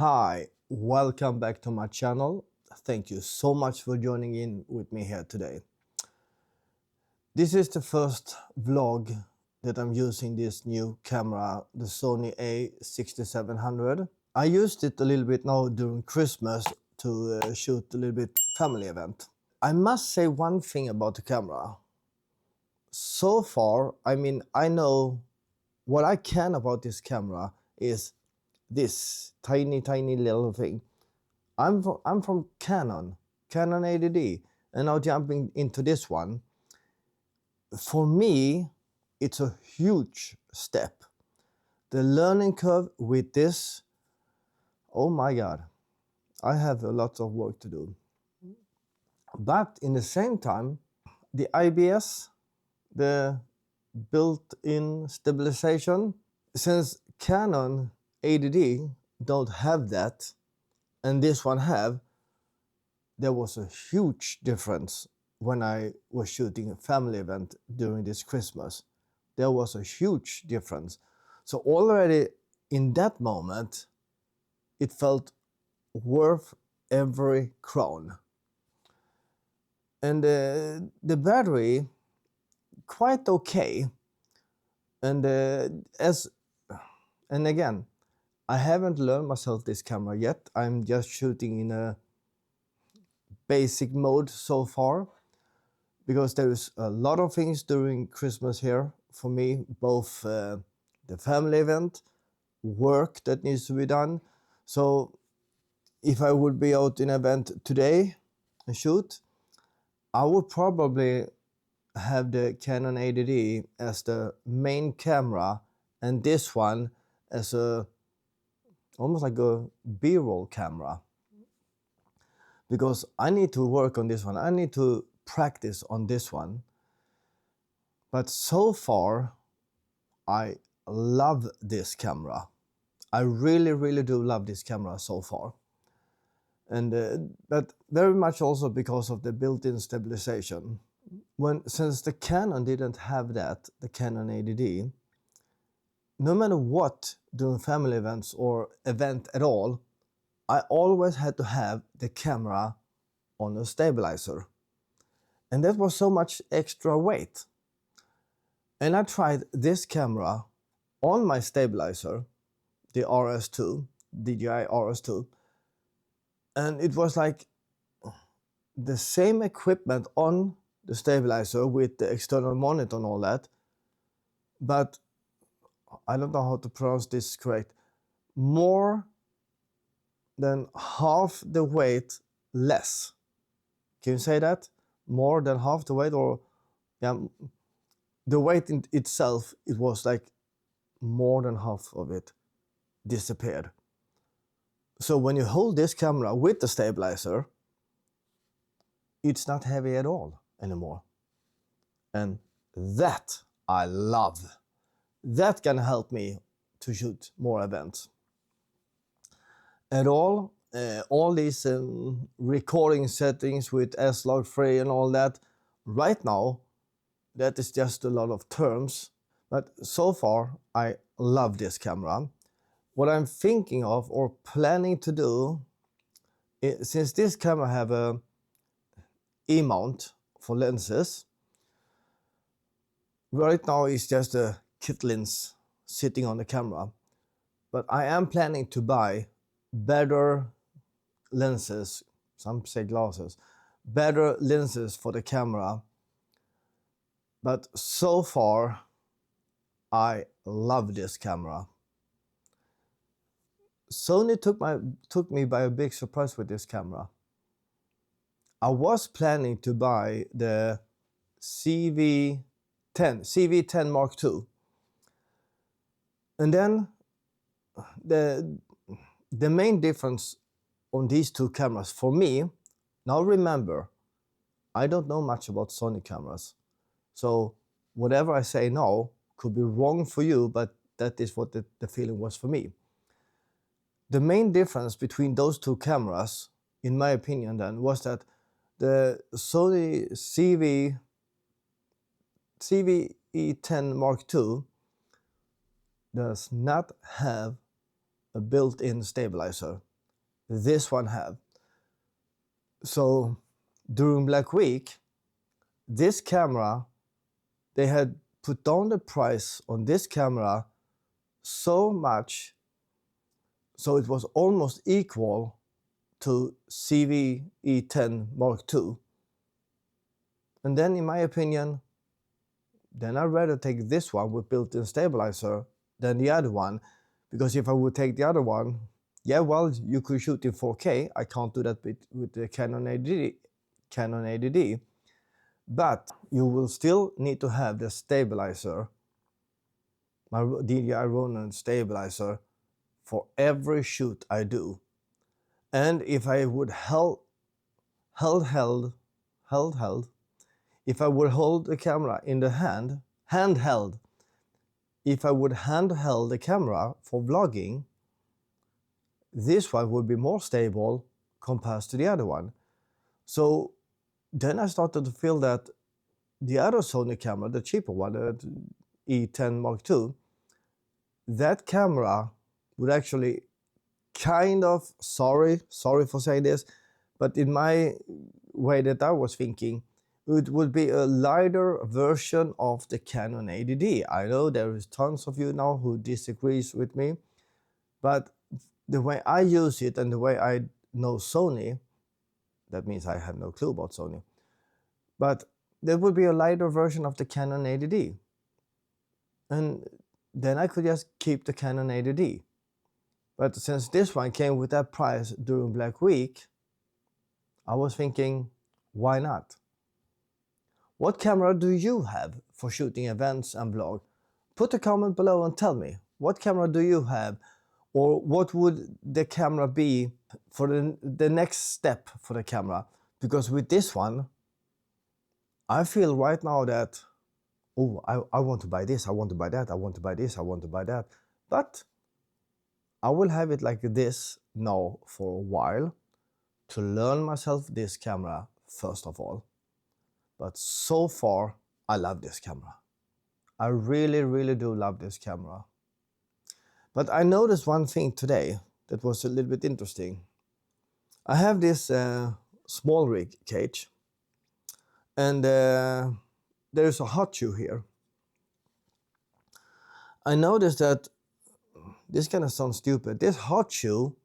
Hi, welcome back to my channel. Thank you so much for joining in with me here today. This is the first vlog that I'm using this new camera, the Sony A6700. I used it a little bit now during Christmas to shoot a little bit family event. I must say one thing about the camera. So far, I know what I can about this camera is this tiny little thing. I'm from Canon 80D, and now jumping into this one. For me, it's a huge step. The learning curve with this, oh my God, I have a lot of work to do. But in the same time, the IBS, the built-in stabilization, since Canon 80D don't have that, and this one have, there was a huge difference when I was shooting a family event during this Christmas. There was a huge difference. So already in that moment, it felt worth every crown. And the battery, quite okay. And again, I haven't learned myself this camera yet. I'm just shooting in a basic mode so far, because there is a lot of things during Christmas here for me, both the family event, work that needs to be done. So if I would be out in an event today and shoot, I would probably have the Canon 80D as the main camera and this one as almost like a B-roll camera, because I need to work on this one. I need to practice on this one. But so far, I love this camera. I really do love this camera so far. And but very much also because of the built-in stabilization. Since the Canon didn't have that, the Canon 80D, no matter what during family events or event at all, I always had to have the camera on a stabilizer. And that was so much extra weight. And I tried this camera on my stabilizer, the RS2, DJI RS2, and it was like the same equipment on the stabilizer with the external monitor and all that, but I don't know how to pronounce this correct, more than half the weight less. Can you say that? More than half the weight, or yeah, the weight in itself, it was like more than half of it disappeared. So when you hold this camera with the stabilizer, it's not heavy at all anymore. And that I love. That can help me to shoot more events. At all these recording settings with S-Log3 and all that, right now, that is just a lot of terms. But so far, I love this camera. What I'm thinking of or planning to do, since this camera have a E-mount for lenses, right now it's just a kit lens sitting on the camera. But I am planning to buy better lenses, some say glasses, better lenses for the camera. But so far, I love this camera. Sony took me by a big surprise with this camera. I was planning to buy the CV10 Mark II. And then the main difference on these two cameras for me, now remember, I don't know much about Sony cameras. So whatever I say now could be wrong for you, but that is what the feeling was for me. The main difference between those two cameras, in my opinion then, was that the Sony CVE10 Mark II does not have a built-in stabilizer. this one have. So during Black Week, this camera, they had put down the price on this camera so much, so it was almost equal to CVE10 Mark II. And then in my opinion, then I'd rather take this one with built-in stabilizer than the other one, because if I would take the other one, yeah, well, you could shoot in 4K. I can't do that with the Canon ADD, but you will still need to have the stabilizer, my DJI Ronin stabilizer, for every shoot I do. And if I would if I would hold the camera in the handheld, if I would handheld the camera for vlogging, this one would be more stable compared to the other one. So then I started to feel that the other Sony camera, the cheaper one, the E10 Mark II, that camera would actually kind of, sorry for saying this, but in my way that I was thinking, it would be a lighter version of the Canon ADD. I know there is tons of you now who disagrees with me, but the way I use it and the way I know Sony, that means I have no clue about Sony, but there would be a lighter version of the Canon ADD. And then I could just keep the Canon ADD. But since this one came with that price during Black Week, I was thinking, why not? What camera do you have for shooting events and vlog? Put a comment below and tell me, what camera do you have? Or what would the camera be for the next step for the camera? Because with this one, I feel right now that, oh, I want to buy this, I want to buy that, I want to buy this, I want to buy that. But I will have it like this now for a while to learn myself this camera first of all. But so far, I love this camera. I really, really do love this camera. But I noticed one thing today that was a little bit interesting. I have this small rig cage, and there's a hot shoe here. I noticed that, this kind of sounds stupid, this hot shoe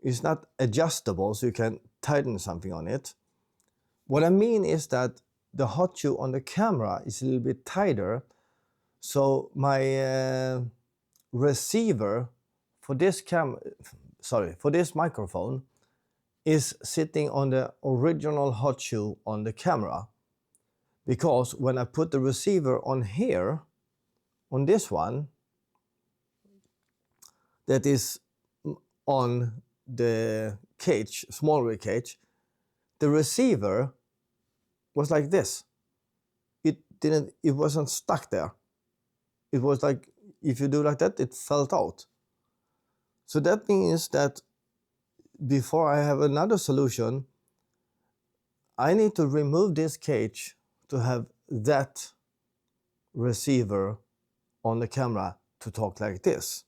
is not adjustable so you can tighten something on it. What I mean is that the hot shoe on the camera is a little bit tighter, so my receiver for this microphone is sitting on the original hot shoe on the camera. Because when I put the receiver on here, on this one, that is on the cage, small rig cage, the receiver was like this. It wasn't stuck there. It was like, if you do like that, it fell out. So that means that before I have another solution, I need to remove this cage to have that receiver on the camera to talk like this.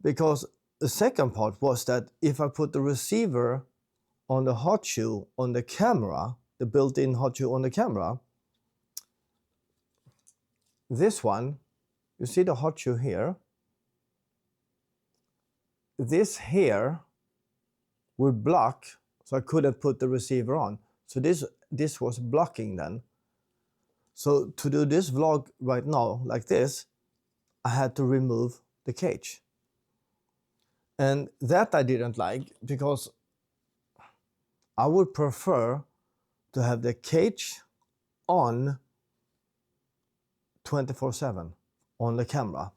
Because the second part was that if I put the receiver on the hot shoe on the camera, the built-in hot shoe on the camera, this one, you see the hot shoe here, this here would block, so I couldn't put the receiver on. So this was blocking then. So to do this vlog right now like this, I had to remove the cage. And that I didn't like, because I would prefer to have the cage on 24/7 on the camera.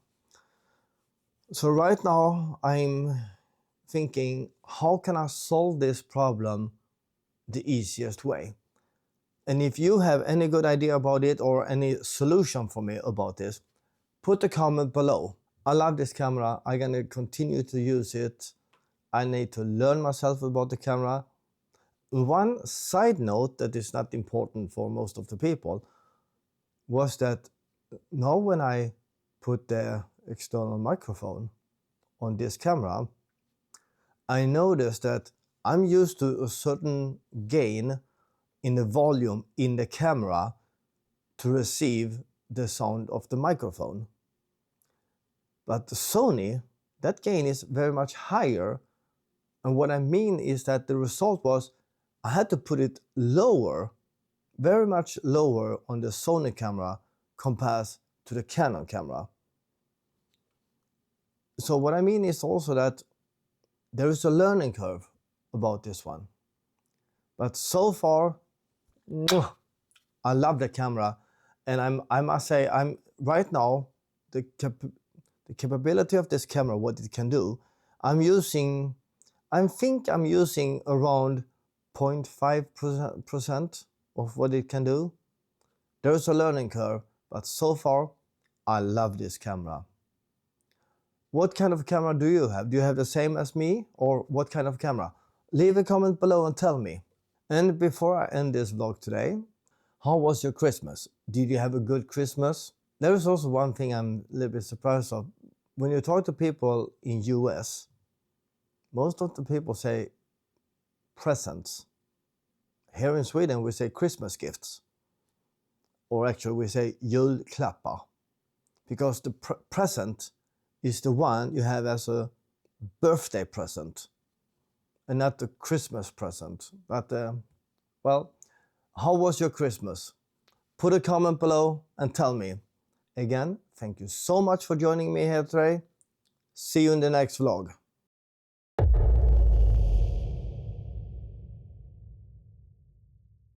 So right now I'm thinking, how can I solve this problem the easiest way? And if you have any good idea about it or any solution for me about this, put a comment below. I love this camera. I'm gonna continue to use it. I need to learn myself about the camera. One side note that is not important for most of the people was that now when I put the external microphone on this camera, I noticed that I'm used to a certain gain in the volume in the camera to receive the sound of the microphone. But the Sony, that gain is very much higher. And what I mean is that the result was I had to put it lower, very much lower on the Sony camera compared to the Canon camera. So what I mean is also that there is a learning curve about this one. But so far, I love the camera, and I must say, I'm right now, the capability of this camera, what it can do, I think I'm using around 0.5% of what it can do. There's a learning curve, but so far, I love this camera. What kind of camera do you have? Do you have the same as me, or what kind of camera? Leave a comment below and tell me. And before I end this vlog today, how was your Christmas? Did you have a good Christmas? There is also one thing I'm a little bit surprised of. When you talk to people in US, most of the people say presents. Here in Sweden we say Christmas gifts. Or actually we say julklappar. Because the present is the one you have as a birthday present. And not the Christmas present. But, well, how was your Christmas? Put a comment below and tell me. Again, thank you so much for joining me here today. See you in the next vlog.